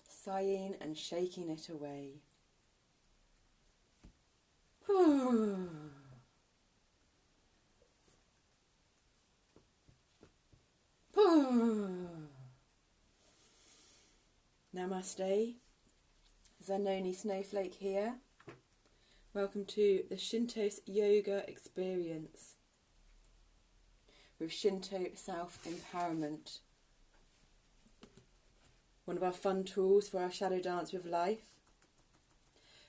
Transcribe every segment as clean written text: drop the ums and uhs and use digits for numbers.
Sighing and shaking it away. Namaste. Zanoni Snowflake here. Welcome to the Shinto Yoga Experience with Shinto Self-Empowerment. One of our fun tools for our shadow dance with life.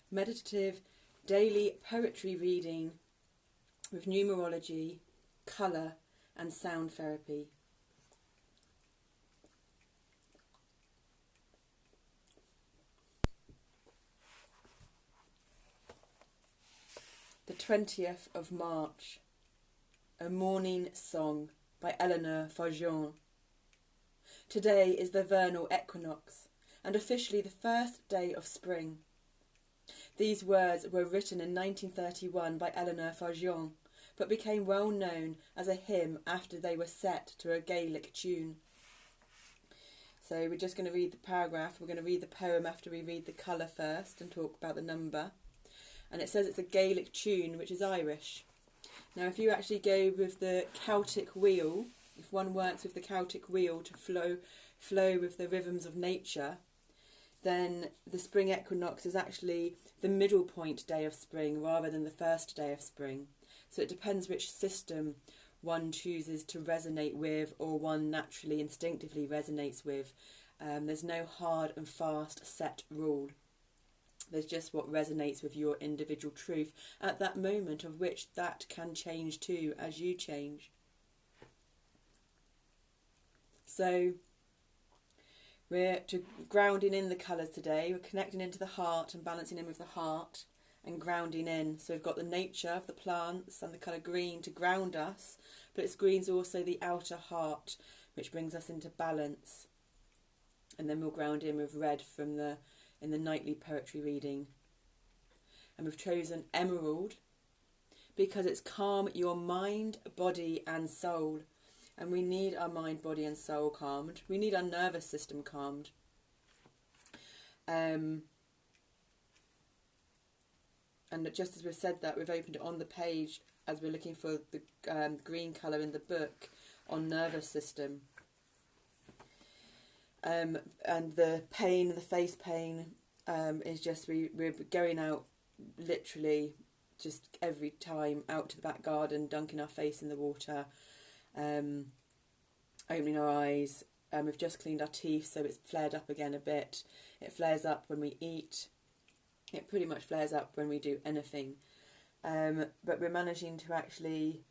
Meditative daily poetry reading with numerology, colour and sound therapy. The 20th of March, A Morning Song by Eleanor Fajon. Today is the vernal equinox and officially the first day of spring. These words were written in 1931 by Eleanor Fajon, but became well known as a hymn after they were set to a Gaelic tune. So we're just going to read the paragraph. We're going to read the poem after we read the colour first and talk about the number. And it says it's a Gaelic tune, which is Irish. Now, if you actually go with the Celtic wheel, if one works with the Celtic wheel to flow with the rhythms of nature, then the spring equinox is actually the middle point day of spring rather than the first day of spring. So it depends which system one chooses to resonate with or one naturally, instinctively resonates with. There's no hard and fast set rule. There's just what resonates with your individual truth at that moment, of which that can change too as you change. So we're grounding in the colours today. We're connecting into the heart and balancing in with the heart and grounding in. So we've got the nature of the plants and the colour green to ground us, but it's green's also the outer heart, which brings us into balance. And then we'll ground in with red from in the nightly poetry reading. And we've chosen emerald because it's calm your mind, body and soul. And we need our mind, body and soul calmed. We need our nervous system calmed. And just as we've said that, we've opened it on the page as we're looking for the green colour in the book on nervous system. And the pain, the face pain, is just we're going out literally just every time out to the back garden, dunking our face in the water, opening our eyes. We've just cleaned our teeth, so it's flared up again a bit. It flares up when we eat. It pretty much flares up when we do anything. But we're managing to actually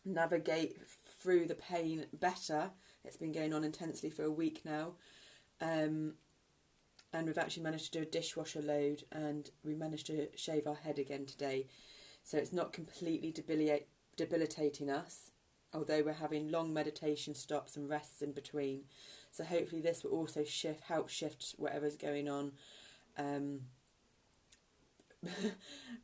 navigate through the pain better. It's been going on intensely for a week now. And we've actually managed to do a dishwasher load, and we managed to shave our head again today. So it's not completely debilitating us, although we're having long meditation stops and rests in between. So hopefully this will also help shift whatever's going on.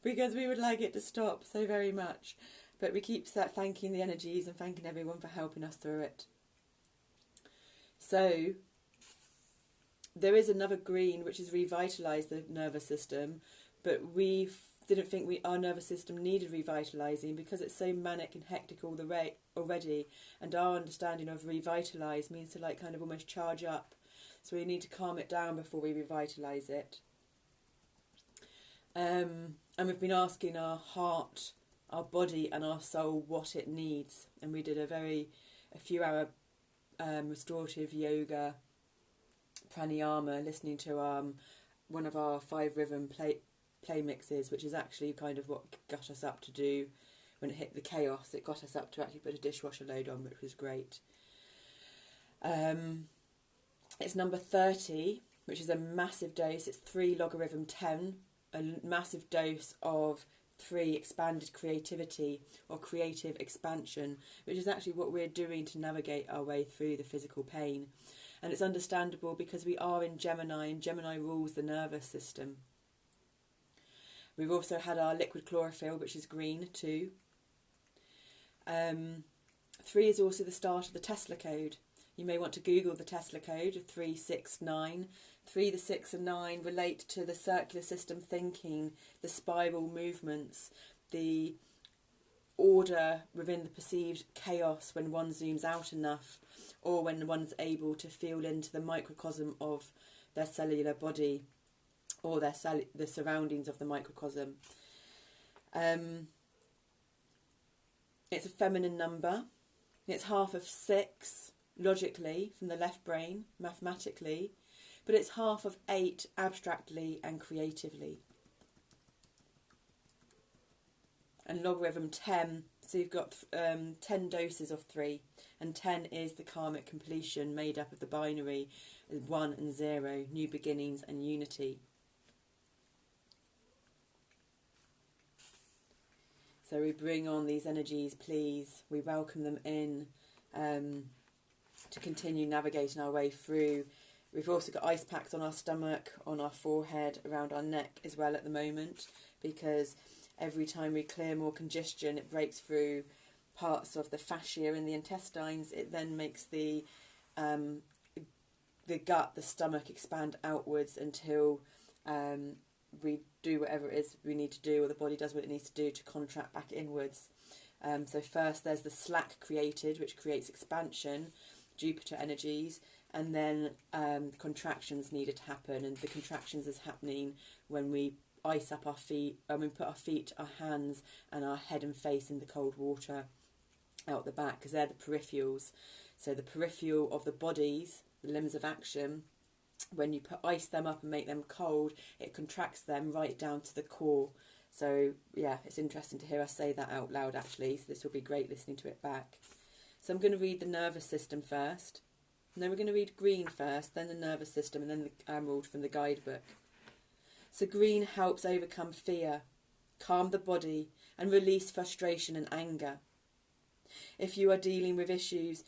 Because we would like it to stop so very much. But we keep thanking the energies and thanking everyone for helping us through it. So there is another green which has revitalised the nervous system, but we didn't think our nervous system needed revitalising because it's so manic and hectic already, and our understanding of revitalise means to kind of almost charge up. So we need to calm it down before we revitalise it. And we've been asking our heart, our body and our soul what it needs, and we did a few hour restorative yoga pranayama, listening to one of our 5 rhythm play mixes, which is actually kind of what got us up to do when it hit the chaos. It got us up to actually put a dishwasher load on, which was great. It's number 30, which is a massive dose. It's 3 logarithm 10, a massive dose of 3 expanded creativity or creative expansion, which is actually what we're doing to navigate our way through the physical pain. And it's understandable because we are in Gemini, and Gemini rules the nervous system. We've also had our liquid chlorophyll, which is green too. 3 is also the start of the Tesla code. You may want to Google the Tesla code of 369. 3, the 6 and 9 relate to the circular system thinking, the spiral movements, the order within the perceived chaos when one zooms out enough, or when one's able to feel into the microcosm of their cellular body, or the surroundings of the microcosm. It's a feminine number. It's half of 6, logically, from the left brain, mathematically, but it's half of 8, abstractly and creatively. And logarithm 10, so you've got 10 doses of 3, and 10 is the karmic completion made up of the binary 1 and 0, new beginnings and unity. So we bring on these energies, please. We welcome them in to continue navigating our way through. We've also got ice packs on our stomach, on our forehead, around our neck as well at the moment, because every time we clear more congestion, it breaks through parts of the fascia in the intestines. It then makes the gut, the stomach, expand outwards until we do whatever it is we need to do, or the body does what it needs to do to contract back inwards. So first there's the slack created, which creates expansion, Jupiter energies, and then contractions needed to happen, and the contractions is happening when we ice up our feet, when we put our feet, our hands and our head and face in the cold water out the back, because they're the peripherals. So the peripheral of the bodies, the limbs of action, when you ice them up and make them cold, it contracts them right down to the core. So yeah, it's interesting to hear us say that out loud actually, so this will be great listening to it back. So I'm going to read the nervous system first, and then we're going to read green first, then the nervous system, and then the emerald from the guidebook. So green helps overcome fear, calm the body, and release frustration and anger. If we are dealing with issues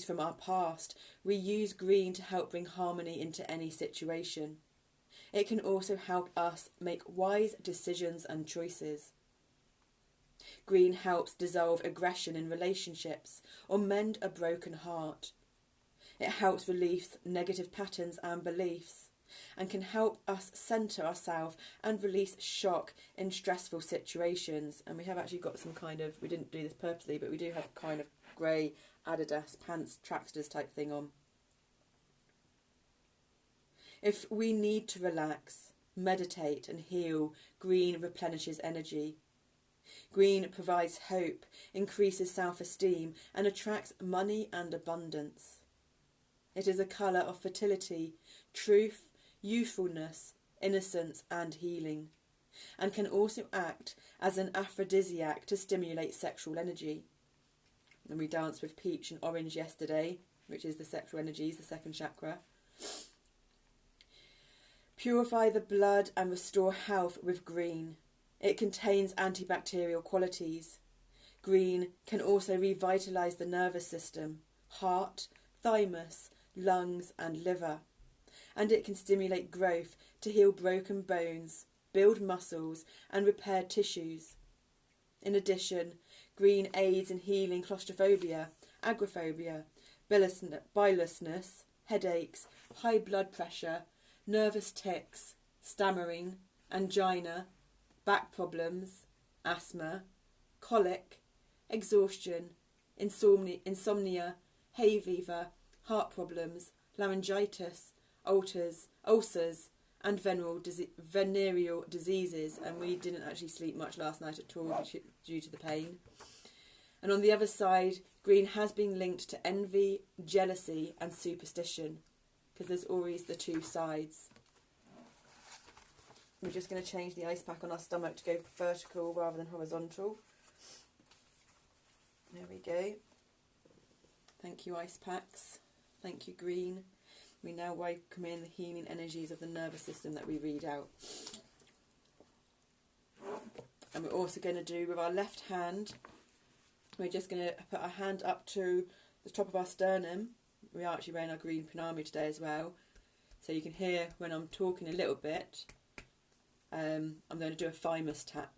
from our past, we use green to help bring harmony into any situation. It can also help us make wise decisions and choices. Green helps dissolve aggression in relationships or mend a broken heart. It helps release negative patterns and beliefs, and can help us centre ourselves and release shock in stressful situations. And we have actually got some kind of, we didn't do this purposely, but we do have kind of grey Adidas pants, tracksters type thing on. If we need to relax, meditate and heal, green replenishes energy. Green provides hope, increases self-esteem and attracts money and abundance. It is a colour of fertility, truth, youthfulness, innocence and healing, and can also act as an aphrodisiac to stimulate sexual energy. And we danced with peach and orange yesterday, which is the sexual energies, the second chakra. Purify the blood and restore health with green. It contains antibacterial qualities. Green can also revitalise the nervous system, heart, thymus, lungs and liver. And it can stimulate growth to heal broken bones, build muscles and repair tissues. In addition, green aids in healing claustrophobia, agoraphobia, biliousness, headaches, high blood pressure, nervous tics, stammering, angina, back problems, asthma, colic, exhaustion, insomnia, hay fever, heart problems, laryngitis, ulcers and venereal diseases. And we didn't actually sleep much last night at all due to the pain. And on the other side, green has been linked to envy, jealousy and superstition, because there's always the two sides. We're just going to change the ice pack on our stomach to go vertical rather than horizontal. There we go. Thank you, ice packs. Thank you, green. We now welcome in the healing energies of the nervous system that we read out. And we're also going to do with our left hand, we're just going to put our hand up to the top of our sternum. We are actually wearing our green panami today as well. So you can hear when I'm talking a little bit, I'm going to do a thymus tap.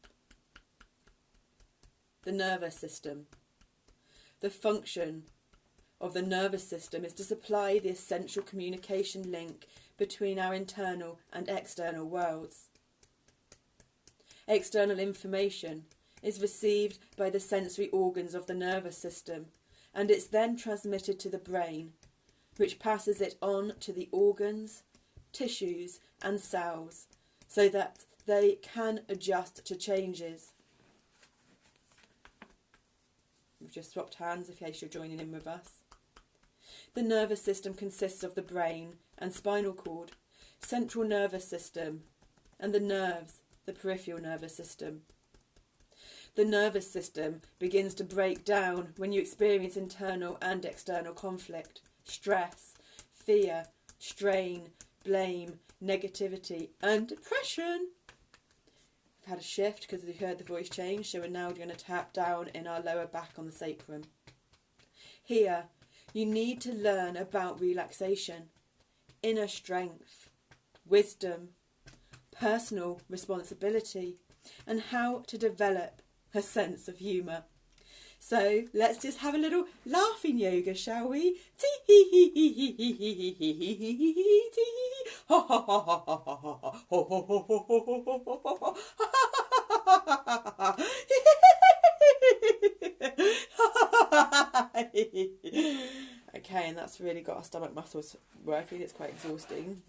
The nervous system. the function of the nervous system is to supply the essential communication link between our internal and external worlds. External information is received by the sensory organs of the nervous system, and it's then transmitted to the brain, which passes it on to the organs, tissues and cells so that they can adjust to changes. We've just swapped hands in case you're joining in with us. The nervous system consists of the brain and spinal cord, central nervous system, and the nerves, the peripheral nervous system. The nervous system begins to break down when you experience internal and external conflict, stress, fear, strain, blame, negativity and depression. We've had a shift because we heard the voice change, so we're now going to tap down in our lower back on the sacrum. Here, you need to learn about relaxation, inner strength, wisdom, personal responsibility, and how to develop a sense of humour. So let's just have a little laughing yoga, shall we? Okay, and that's really got our stomach muscles working. It's quite exhausting.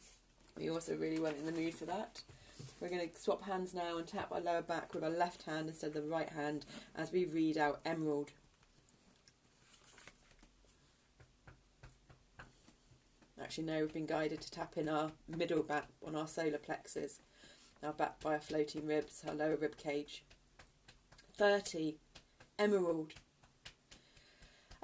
We also really weren't in the mood for that. We're going to swap hands now and tap our lower back with our left hand instead of the right hand as we read out Emerald. Actually, no, we've been guided to tap in our middle back on our solar plexus, now backed by our floating ribs, our lower rib cage. 30, Emerald.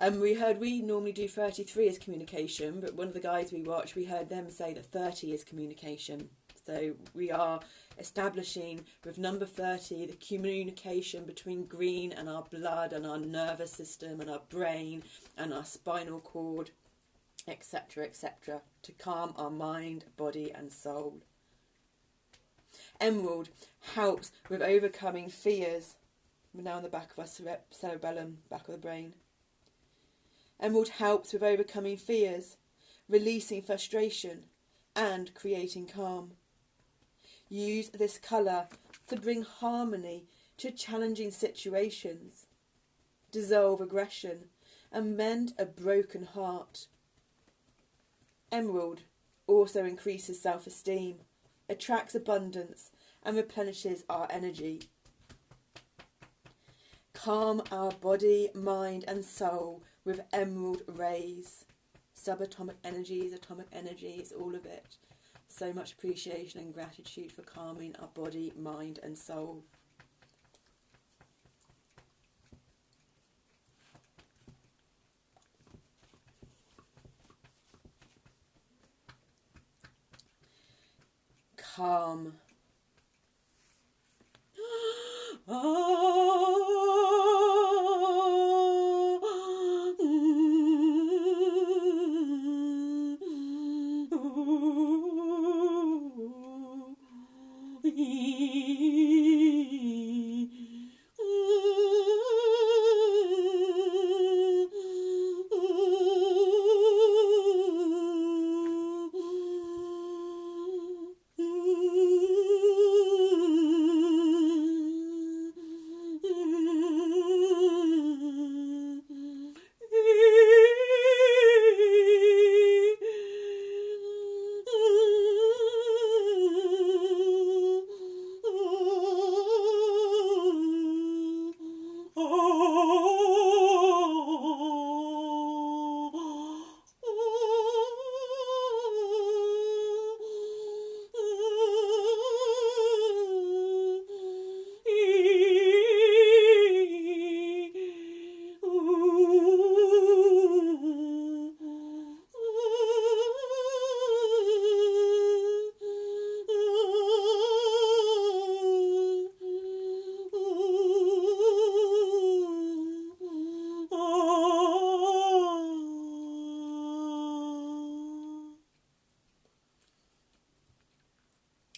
We normally do 33 as communication, but one of the guys we watched, we heard them say that 30 is communication. So we are establishing with number 30 the communication between green and our blood and our nervous system and our brain and our spinal cord, etc., etc., to calm our mind, body and soul. Emerald helps with overcoming fears. We're now in the back of our cerebellum, back of the brain. Emerald helps with overcoming fears, releasing frustration and creating calm. Use this colour to bring harmony to challenging situations, dissolve aggression and mend a broken heart. Emerald also increases self-esteem, attracts abundance and replenishes our energy. Calm our body, mind and soul with emerald rays. Subatomic energies, atomic energies, all of it. So much appreciation and gratitude for calming our body, mind and soul. Calm.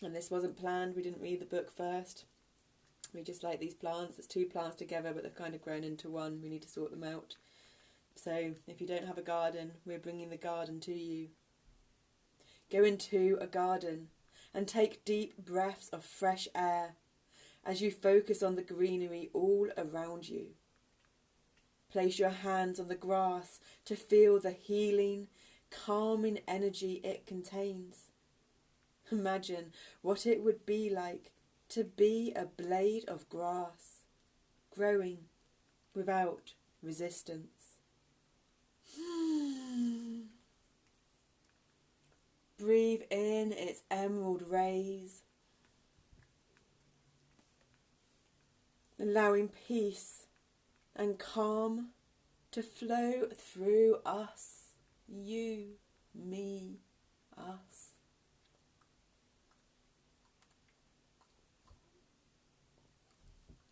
And this wasn't planned, we didn't read the book first. We just like these plants. There's two plants together but they've kind of grown into one. We need to sort them out. So if you don't have a garden, we're bringing the garden to you. Go into a garden and take deep breaths of fresh air as you focus on the greenery all around you. Place your hands on the grass to feel the healing, calming energy it contains. Imagine what it would be like to be a blade of grass, growing without resistance. Breathe in its emerald rays, allowing peace and calm to flow through us, you, me, us.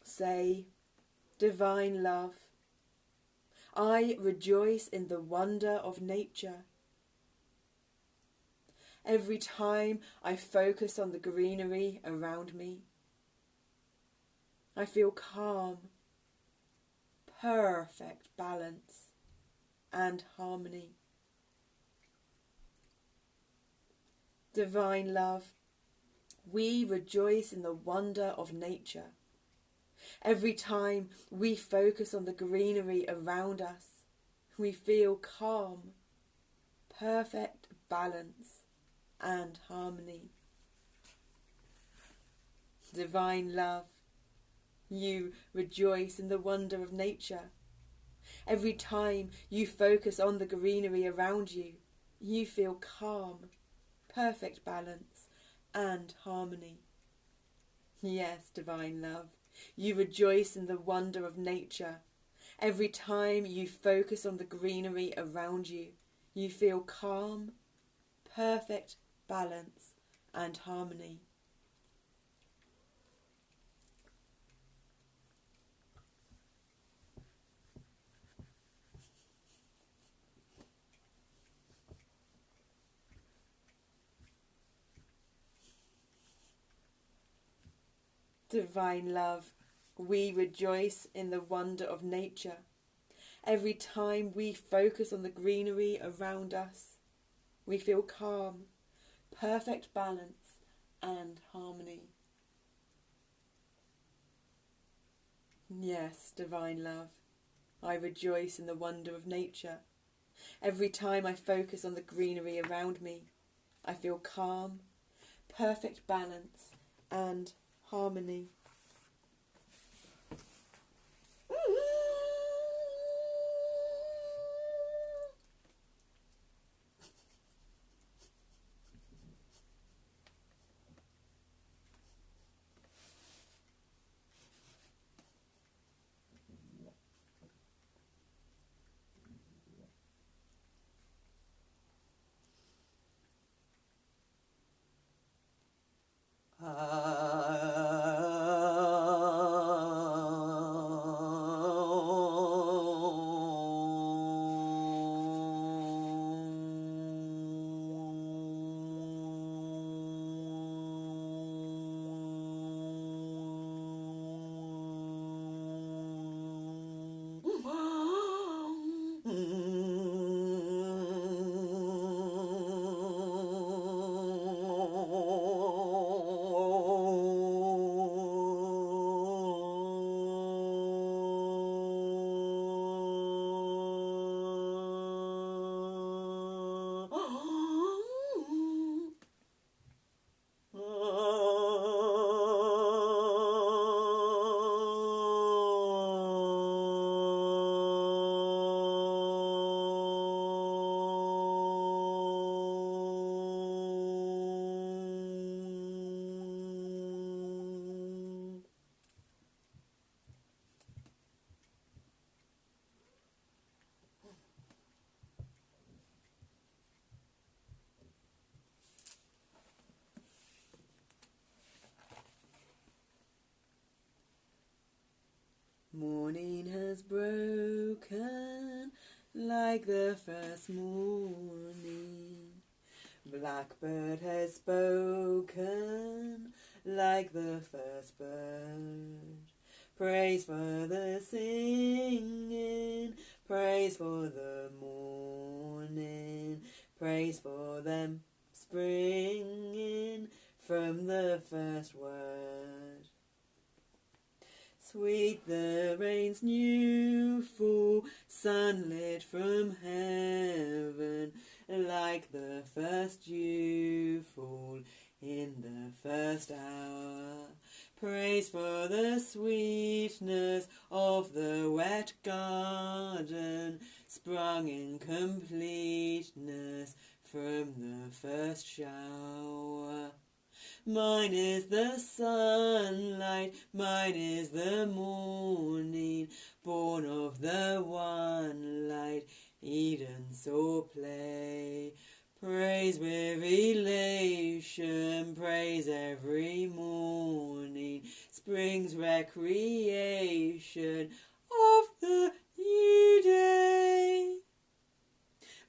Say, Divine Love, I rejoice in the wonder of nature. Every time I focus on the greenery around me, I feel calm, perfect balance and harmony. Divine Love, we rejoice in the wonder of nature. Every time we focus on the greenery around us, we feel calm, perfect balance and harmony. Divine Love, you rejoice in the wonder of nature. Every time you focus on the greenery around you, you feel calm, perfect balance and harmony. Yes, Divine Love, you rejoice in the wonder of nature. Every time you focus on the greenery around you, you feel calm, perfect balance and harmony. Divine Love, we rejoice in the wonder of nature. Every time we focus on the greenery around us, we feel calm, perfect balance and harmony. Yes, Divine Love, I rejoice in the wonder of nature. Every time I focus on the greenery around me, I feel calm, perfect balance and harmony. Morning has broken like the first morning. Blackbird has spoken like the first bird. Praise for the singing, Praise for the morning, praise for them springing from the first word. Sweet the rain's new fall, sunlit from heaven, like the first dew fall in the first hour. Praise for the sweetness of the wet garden, sprung in completeness from the first shower. Mine is the sunlight, mine is the morning, born of the one light, Eden saw play. Praise with elation, praise every morning, spring's recreation of the new day.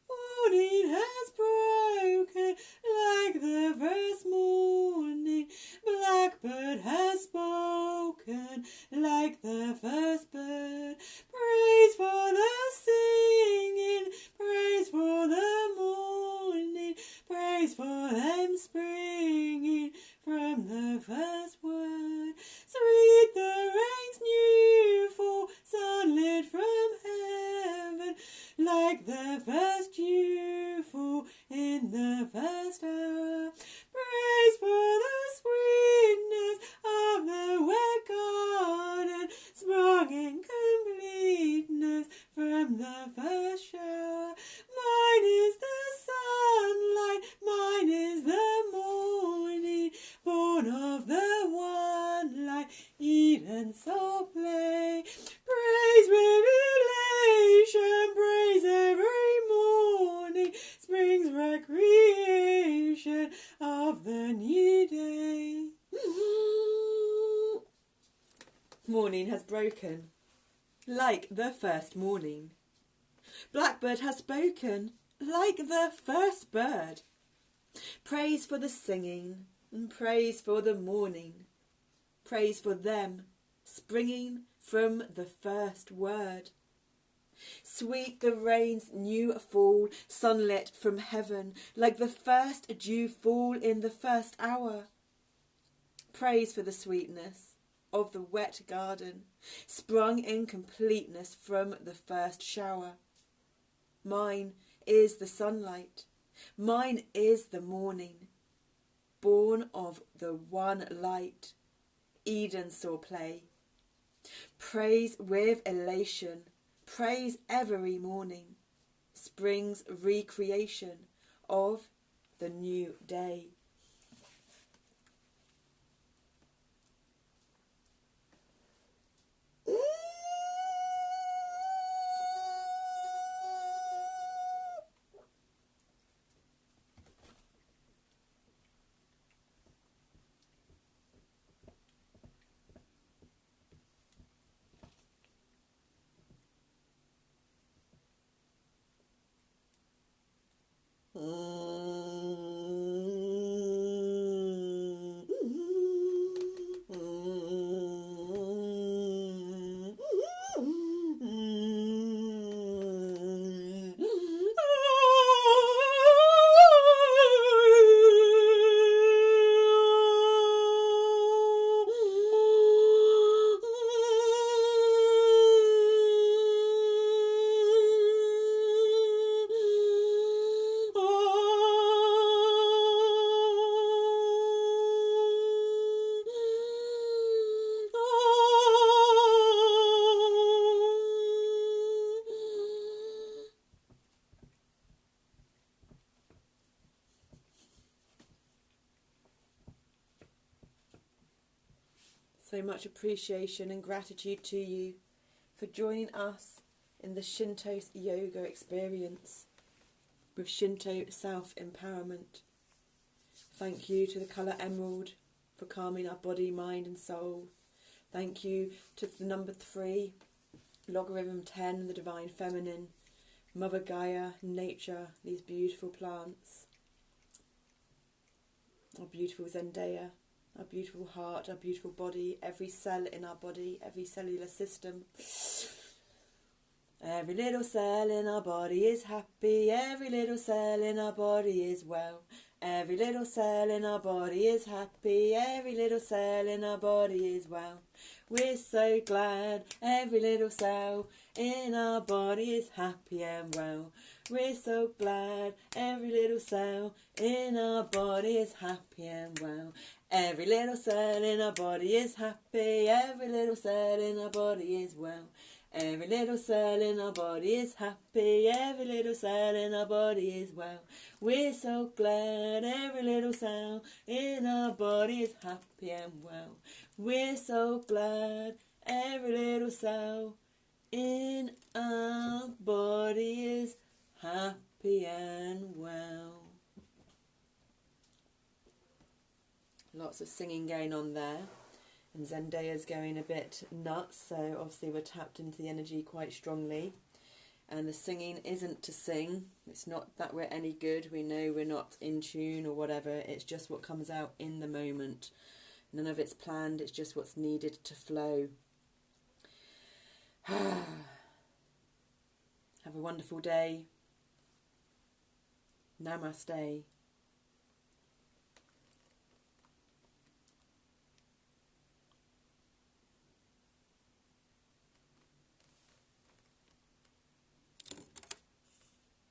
Morning has broken like the first morning, blackbird has spoken like the first bird. Praise for the singing, praise for the morning, praise for them springing from the first word. Sweet the rain's new fall, sunlit from heaven, like the first dew fall in the first hour. Praise for the sweetness of the wet garden, sprung in completeness from the first shower. Mine is the sunlight, mine is the morning, born of the one light, Eden saw play. Praise with elation, praise every morning, spring's recreation of the new day. Morning has broken like the first morning. Blackbird has spoken like the first bird. Praise for the singing and praise for the morning. Praise for them springing from the first word. Sweet the rain's new fall, sunlit from heaven, like the first dew fall in the first hour. Praise for the sweetness of the wet garden, sprung in completeness from the first shower. Mine is the sunlight, mine is the morning, born of the one light, Eden saw play. Praise with elation, praise every morning, spring's recreation of the new day. So much appreciation and gratitude to you for joining us in the Shinto yoga experience with Shinto self-empowerment. Thank you to the colour emerald for calming our body, mind and soul. Thank you to the number 3, logarithm 10, the divine feminine, Mother Gaia, nature, these beautiful plants, our beautiful Zendaya, our beautiful heart, our beautiful body, every cell in our body, every cellular system. Every little cell in our body is happy, every little cell in our body is well. Every little cell in our body is happy, every little cell in our body is well. We're so glad every little cell in our body is happy and well. We're so glad every little cell in our body is happy and well. Every little cell in our body is happy, every little cell in our body is well. Every little cell in our body is happy, every little cell in our body is well. We're so glad every little cell in our body is happy and well. We're so glad every little cell in our body is happy and well. Lots of singing going on there. And Zendaya's going a bit nuts, so obviously we're tapped into the energy quite strongly. And the singing isn't to sing. It's not that we're any good. We know we're not in tune or whatever. It's just what comes out in the moment. None of it's planned. It's just what's needed to flow. Have a wonderful day. Namaste.